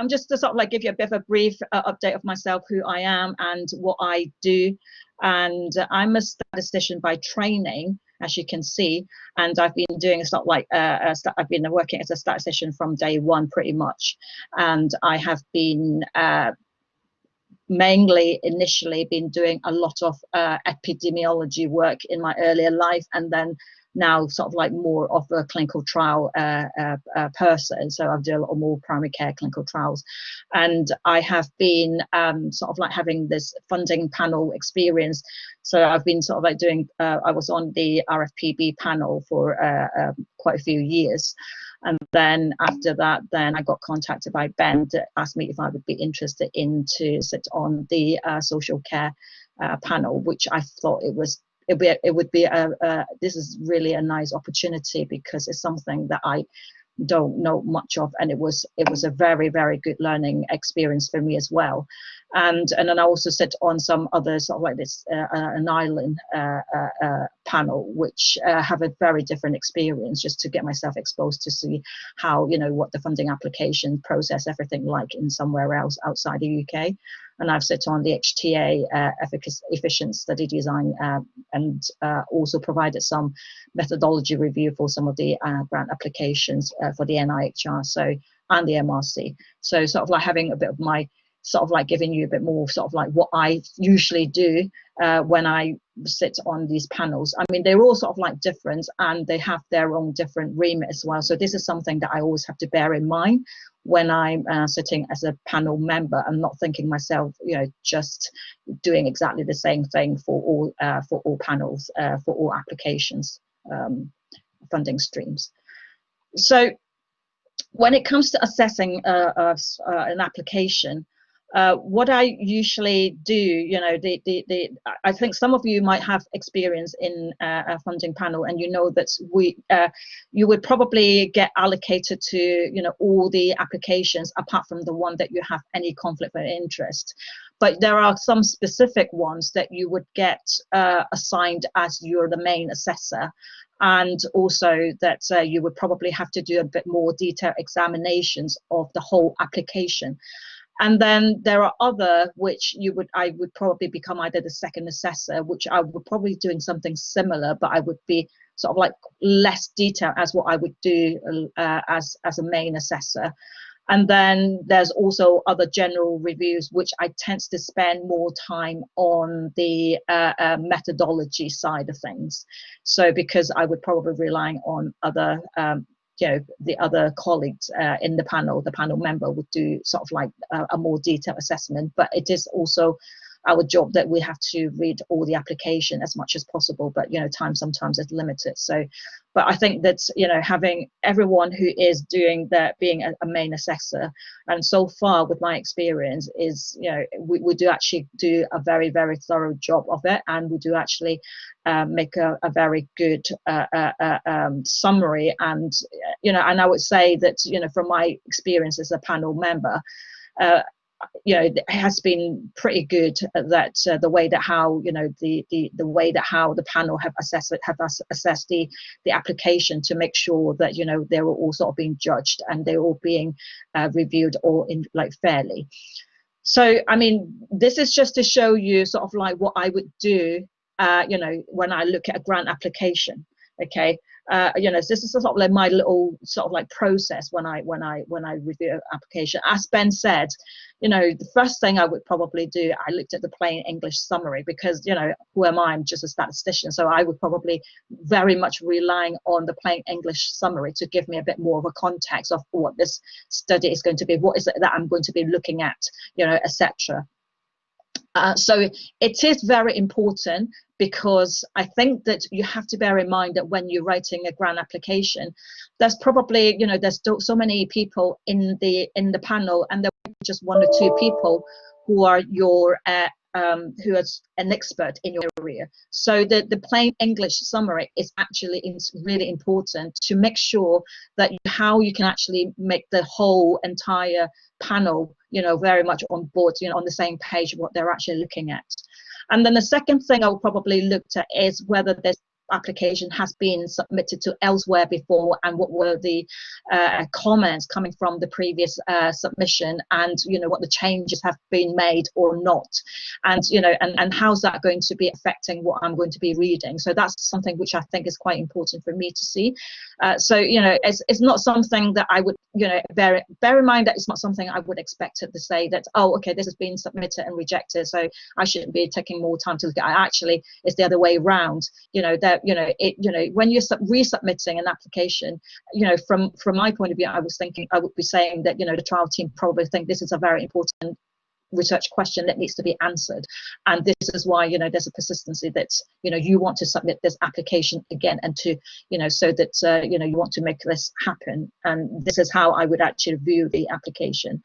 I'm just to sort of like give you a bit of a brief update of myself, who I am and what I do. And I'm a statistician by training, as you can see, and I've been doing sort of like I've been working as a statistician from day one pretty much, and I have been mainly initially been doing a lot of epidemiology work in my earlier life, and then now sort of like more of a clinical trial person. So I've done a lot more primary care clinical trials, and I have been sort of like having this funding panel experience. So I've been sort of like doing, I was on the RfPB panel for quite a few years. And then after that, then I got contacted by Ben to ask me if I would be interested in to sit on the social care panel, which I thought it would be this is really a nice opportunity, because it's something that I don't know much of, and it was a very, very good learning experience for me as well. And then I also sit on some other sort of like this an island panel, which have a very different experience, just to get myself exposed to see how, you know, what the funding application process, everything like in somewhere else outside the UK. And I've sit on the HTA efficient study design, and also provided some methodology review for some of the grant applications for the NIHR, so, and the MRC. So sort of like having a bit of my, sort of like giving you a bit more sort of like what I usually do when I sit on these panels. I mean, they're all sort of like different, and they have their own different remit as well. So this is something that I always have to bear in mind when I'm sitting as a panel member. I'm not thinking myself, you know, just doing exactly the same thing for all panels, for all applications, funding streams. So when it comes to assessing an application, what I usually do, you know, I think some of you might have experience in a funding panel, and you know that you would probably get allocated to, you know, all the applications apart from the one that you have any conflict of interest. But there are some specific ones that you would get assigned as you're the main assessor, and also that you would probably have to do a bit more detailed examinations of the whole application. And then there are other which I would probably become either the second assessor, which I would probably doing something similar, but I would be sort of like less detailed as what I would do as a main assessor. And then there's also other general reviews, which I tend to spend more time on the methodology side of things. So because I would probably rely on other you know, the other colleagues in the panel member would do sort of like a more detailed assessment. But it is also our job that we have to read all the application as much as possible, but, you know, time sometimes is limited. So, but I think that, you know, having everyone who is doing that, being a main assessor, and so far with my experience is, you know, we do actually do a very, very thorough job of it, and we do actually make a very good summary. And, you know, and I would say that, you know, from my experience as a panel member, you know, it has been pretty good that the way that how, you know, the way that how the panel have assessed the application, to make sure that, you know, they were all sort of being judged and they're all being reviewed all in like fairly. So I mean, this is just to show you sort of like what I would do, you know, when I look at a grant application. Okay. You know, this is sort of like my little sort of like process when I review an application. As Ben said, you know, the first thing I would probably do, I looked at the plain English summary, because, you know, who am I? I'm just a statistician. So I would probably very much relying on the plain English summary to give me a bit more of a context of what this study is going to be, what is it that I'm going to be looking at, you know, etc. So it is very important, because I think that you have to bear in mind that when you're writing a grant application, there's probably, you know, there's so many people in the panel, and there are just one or two people who are your who is an expert in your area. So the plain English summary is actually really important to make sure that how you can actually make the whole entire panel, you know, very much on board, you know, on the same page what they're actually looking at. And then the second thing I would probably look at is whether there's application has been submitted to elsewhere before, and what were the comments coming from the previous submission, and what the changes have been made or not, and and how's that going to be affecting what I'm going to be reading. So that's something which I think is quite important for me to see. So it's not something that I would bear in mind that it's not something I would expect it to say that, oh, okay, this has been submitted and rejected, so I shouldn't be taking more time to look at it. Actually, it's the other way around. When you're resubmitting an application, from my point of view, I would be saying that the trial team probably think this is a very important research question that needs to be answered, and this is why there's a persistency that you want to submit this application again, and to so that you want to make this happen, and this is how I would actually view the application.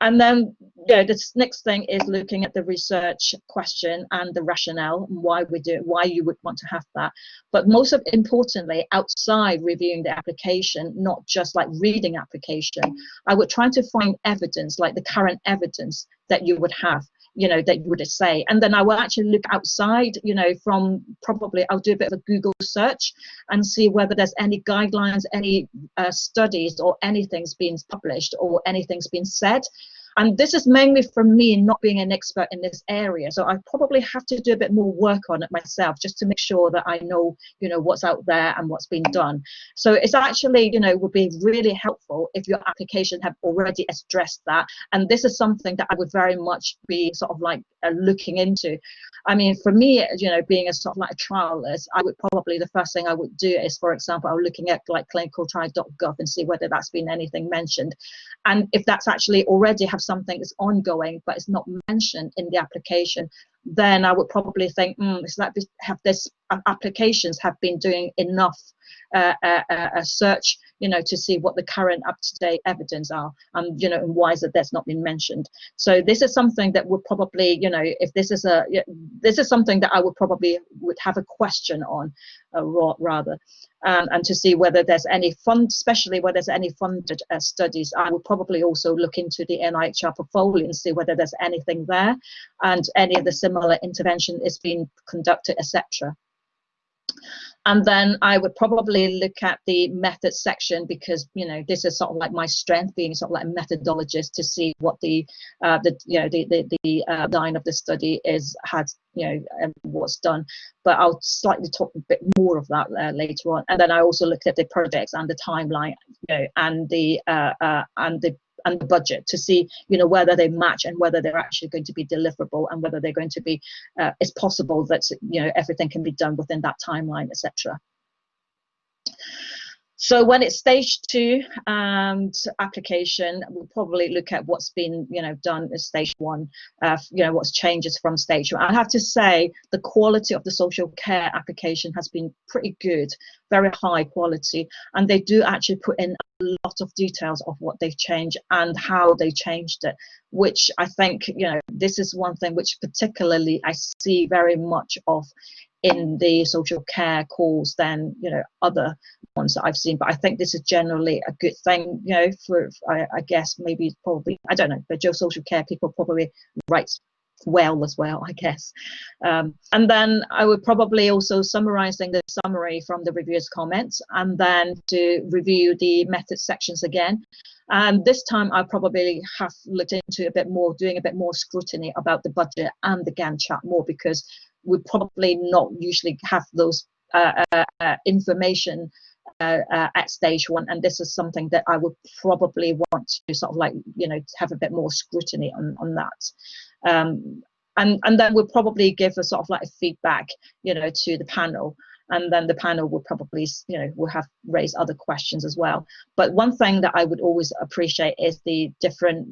And then this next thing is looking at the research question and the rationale, and why we do it, why you would want to have that. But most importantly, outside reviewing the application, not just like reading application, I would try to find evidence, like the current evidence that you would have, that you would say. And then I will actually look outside, from probably I'll do a bit of a Google search and see whether there's any guidelines, any studies or anything's been published or anything's been said. And this is mainly from me not being an expert in this area. So I probably have to do a bit more work on it myself, just to make sure that I know, what's out there and what's been done. So it's actually, would be really helpful if your application have already addressed that. And this is something that I would very much be sort of like looking into. I mean, for me, being a sort of like a trialist, I would probably, the first thing I would do is, for example, I'm looking at like clinicaltrial.gov and see whether that's been anything mentioned. And if that's actually already have something that's ongoing, but it's not mentioned in the application, then I would probably think, have this applications have been doing enough search, to see what the current up-to-date evidence are, and why is it that's not been mentioned. So this is something that would probably, if this is something that I would probably would have a question on, rather, and to see whether there's any especially where there's any funded studies. I would probably also look into the NIHR portfolio and see whether there's anything there, and any of the similar intervention is being conducted, etc. And then I would probably look at the methods section, because this is sort of like my strength, being sort of like a methodologist, to see what the line of the study and what's done. But I'll slightly talk a bit more of that later on. And then I also looked at the projects and the timeline, and the budget, to see whether they match and whether they're actually going to be deliverable, and whether they're going to be it's possible that everything can be done within that timeline, etc. So when it's stage 2 and application, we'll probably look at what's been done at stage 1, what's changes from stage 1. I have to say the quality of the social care application has been pretty good, very high quality, and they do actually put in a lot of details of what they've changed and how they changed it, which I think this is one thing which particularly I see very much of in the social care calls than other ones that I've seen. But I think this is generally a good thing, for I guess maybe probably, I don't know, but social care people probably write well as well, I guess. And then I would probably also summarizing the summary from the reviewers' comments, and then to review the methods sections again. And this time I probably have looked into doing a bit more scrutiny about the budget and the Gantt chart more, because we probably not usually have those information at stage 1, and this is something that I would probably want to sort of like have a bit more scrutiny on that. And then we'll probably give a sort of like a feedback to the panel, and then the panel will probably will have raised other questions as well. But one thing that I would always appreciate is the different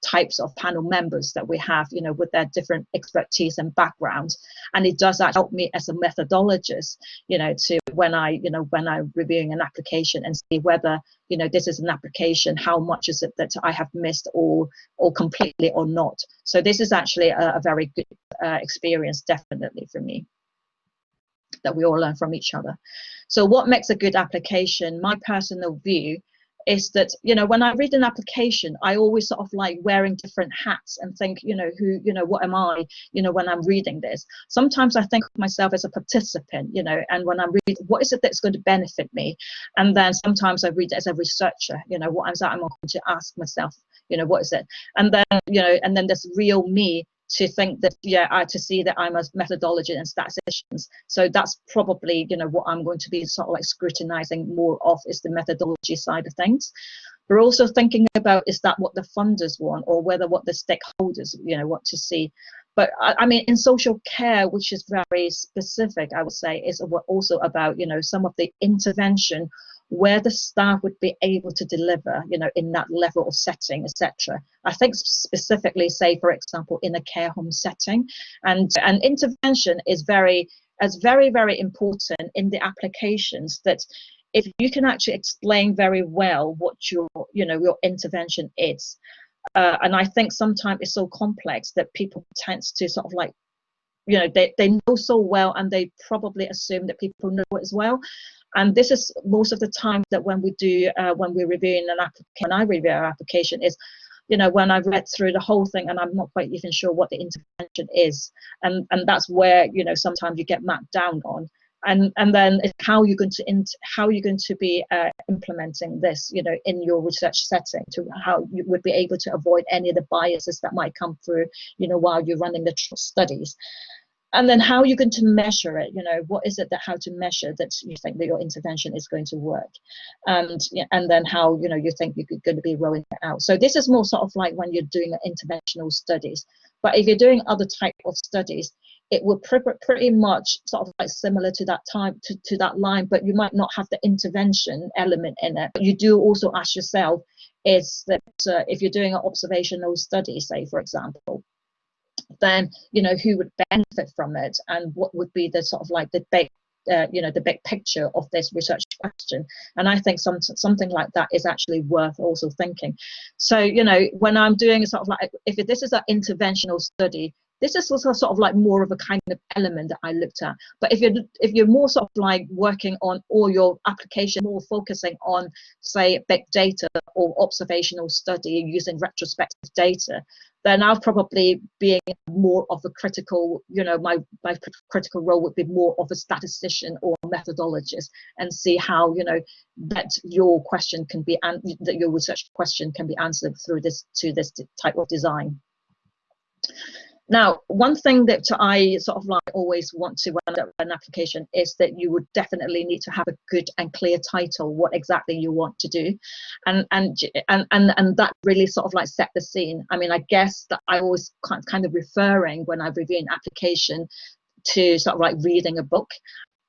types of panel members that we have, with their different expertise and backgrounds, and it does actually help me as a methodologist, to when I'm reviewing an application and see whether this is an application, how much is it that I have missed or completely or not. So this is actually a very good experience, definitely, for me, that we all learn from each other. So what makes a good application? My personal view is that, you know, when I read an application, I always sort of like wearing different hats and think, you know, what am I, you know, when I'm reading this. Sometimes I think of myself as a participant, you know, and when I'm reading, what is it that's going to benefit me? And then sometimes I read it as a researcher, you know, what is that I'm going to ask myself, you know, what is it? And then, you know, and then there's real me to think that, yeah, to see that I'm a methodology and statisticians. So that's probably, you know, what I'm going to be sort of like scrutinizing more of, is the methodology side of things. We're also thinking about, is that what the funders want, or whether what the stakeholders, you know, want to see. But I mean, in social care, which is very specific, I would say, is also about, you know, some of the intervention where the staff would be able to deliver, you know, in that level of setting, etc. I think specifically, say, for example, in a care home setting, and intervention is very, very important in the applications, that if you can actually explain very well what your, you know, your intervention is. And I think sometimes it's so complex that people tend to sort of like, you know, they know so well, and they probably assume that people know it as well. And this is most of the time that when we do, when we're reviewing an application, when I review our application, is, you know, when I've read through the whole thing and I'm not quite even sure what the intervention is, and that's where, you know, sometimes you get mapped down on. And then how you're going to be implementing this, you know, in your research setting, to how you would be able to avoid any of the biases that might come through, you know, while you're running the studies. And then how you're going to measure it, you know, what is it that, how to measure that you think that your intervention is going to work, and then how, you know, you think you're going to be rolling it out. So this is more sort of like when you're doing interventional studies. But if you're doing other type of studies, it will pretty much sort of like similar to that time, to that line, but you might not have the intervention element in it. But you do also ask yourself, is that if you're doing an observational study, say, for example, then, you know, who would benefit from it, and what would be the sort of like the big, you know, the big picture of this research question. And I think something like that is actually worth also thinking. So, you know, when I'm doing a sort of like, if this is an interventional study, this is also sort of like more of a kind of element that I looked at. But if you're more sort of like working on, or your application more focusing on, say, big data or observational study using retrospective data, then I'll probably be more of a critical, you know, my critical role would be more of a statistician or methodologist, and see how, you know, that your question can be, and that your research question can be answered through this type of design. Now, one thing that I sort of like always want to run an application is that you would definitely need to have a good and clear title, what exactly you want to do, and that really sort of like set the scene. I mean, I guess that I always kind of referring, when I review an application, to sort of like reading a book.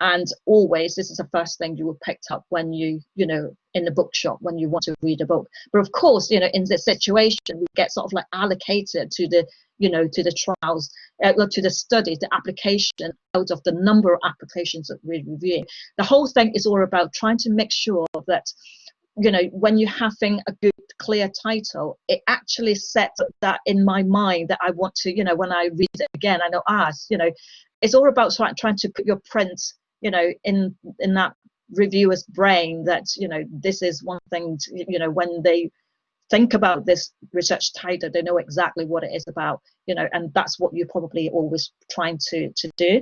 And always, this is the first thing you will pick up when you know, in the bookshop, when you want to read a book. But of course, you know, in this situation, we get sort of like allocated to the, you know, to the trials, to the studies, the application, out of the number of applications that we're reviewing. The whole thing is all about trying to make sure that, you know, when you're having a good, clear title, it actually sets that in my mind that I want to, you know, when I read it again, I know, you know, it's all about trying to put your print, you know, in that reviewer's brain, that, you know, this is one thing to, you know, when they think about this research title, they know exactly what it is about, you know, and that's what you're probably always trying to do.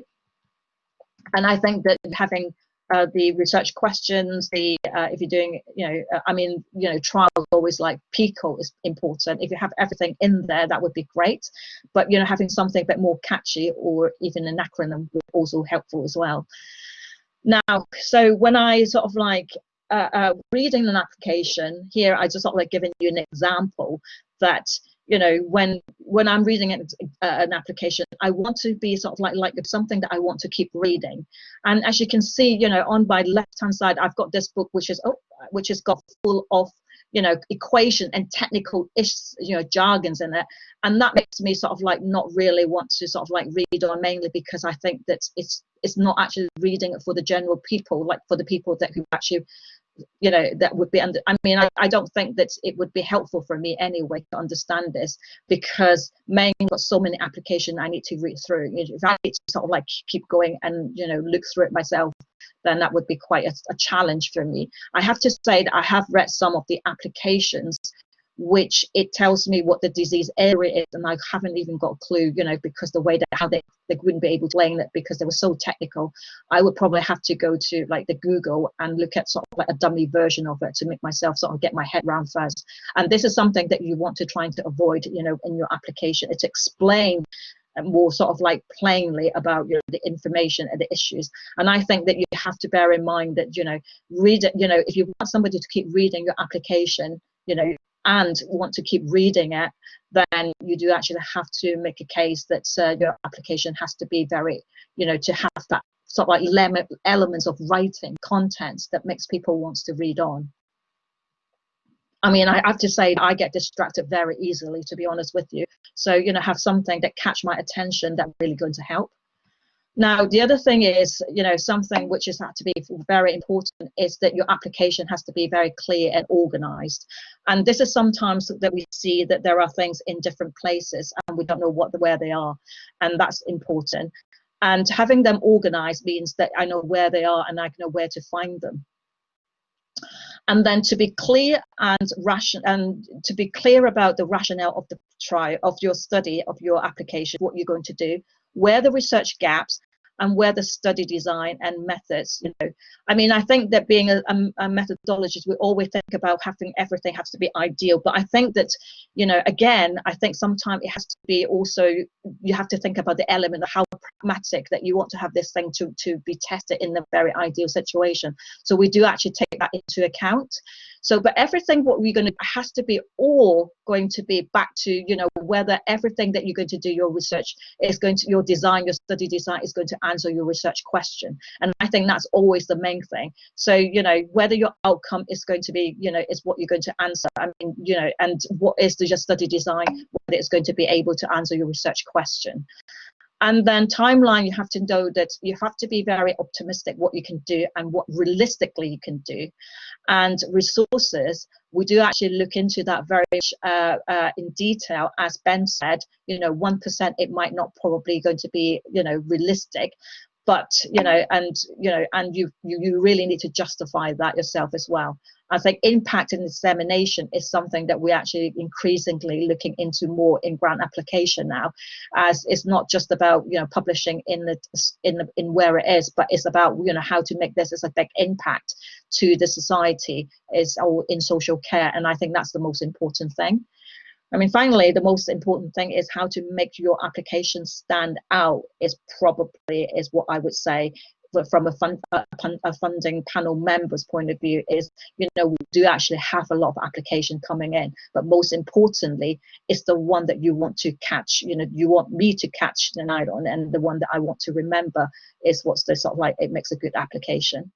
And I think that having the research questions, if you're doing, you know, I mean, you know, trials always like PICO is important. If you have everything in there, that would be great. But, you know, having something a bit more catchy, or even an acronym, would also helpful as well. Now, so when I sort of like reading an application here, I just sort of like giving you an example that, you know, when I'm reading an application, I want to be sort of like something that I want to keep reading. And as you can see, you know, on my left-hand side, I've got this book, which is got full of, you know, equation and technical you know, jargons in it, and that makes me sort of like not really want to sort of like read on, mainly because I think that it's not actually reading it for the general people, like for the people that who actually, you know, that would be under. I mean, I don't think that it would be helpful for me anyway to understand this, because mainly I've got so many applications I need to read through. If I need to sort of like keep going and, you know, look through it myself, then that would be quite a challenge for me. I have to say that I have read some of the applications which it tells me what the disease area is, and I haven't even got a clue, you know, because the way that how they wouldn't be able to explain it because they were so technical. I would probably have to go to like the Google and look at sort of like a dummy version of it to make myself sort of get my head around first. And this is something that you want to try to avoid, you know, in your application. It's explain more sort of like plainly about, you know, the information and the issues. And I think that you have to bear in mind that, you know, read it, you know, if you want somebody to keep reading your application, you know, and want to keep reading it, then you do actually have to make a case that your application has to be very, you know, to have that sort of like elements of writing contents that makes people want to read on. I mean, I have to say I get distracted very easily, to be honest with you. So, you know, have something that catch my attention that's really going to help. Now, the other thing is, you know, something which is had to be very important is that your application has to be very clear and organized. And this is sometimes that we see that there are things in different places and we don't know where they are. And that's important. And having them organized means that I know where they are and I know where to find them. And then to be clear and to be clear about the rationale of the trial, of your study, of your application, what you're going to do, where the research gaps, and where the study design and methods, you know. I mean, I think that being a methodologist, we always think about having everything has to be ideal. But I think that, you know, again, I think sometimes it has to be also, you have to think about the element of how pragmatic that you want to have this thing to be tested in the very ideal situation. So we do actually take that into account. So, but everything what we're going to has to be all going to be back to, you know, whether everything that you're going to do your research is going to, your design, your study design is going to answer your research question. And I think that's always the main thing. So, you know, whether your outcome is going to be, you know, is what you're going to answer. I mean, you know, and what is your study design, whether it's going to be able to answer your research question. And then timeline, you have to know that you have to be very optimistic what you can do and what realistically you can do. And resources, we do actually look into that very in detail. As Ben said, you know, 1% it might not probably going to be, you know, realistic, but you know, and you really need to justify that yourself as well. I think impact and dissemination is something that we're actually increasingly looking into more in grant application now, as it's not just about, you know, publishing in where it is, but it's about, you know, how to make this as a big impact to the society is all in social care. And I think that's the most important thing. I mean, finally, the most important thing is how to make your application stand out is what I would say. But from a funding panel member's point of view is, you know, we do actually have a lot of application coming in, but most importantly, it's the one that you want to catch, you know, you want me to catch the eye on, and the one that I want to remember is what's the sort of like, it makes a good application.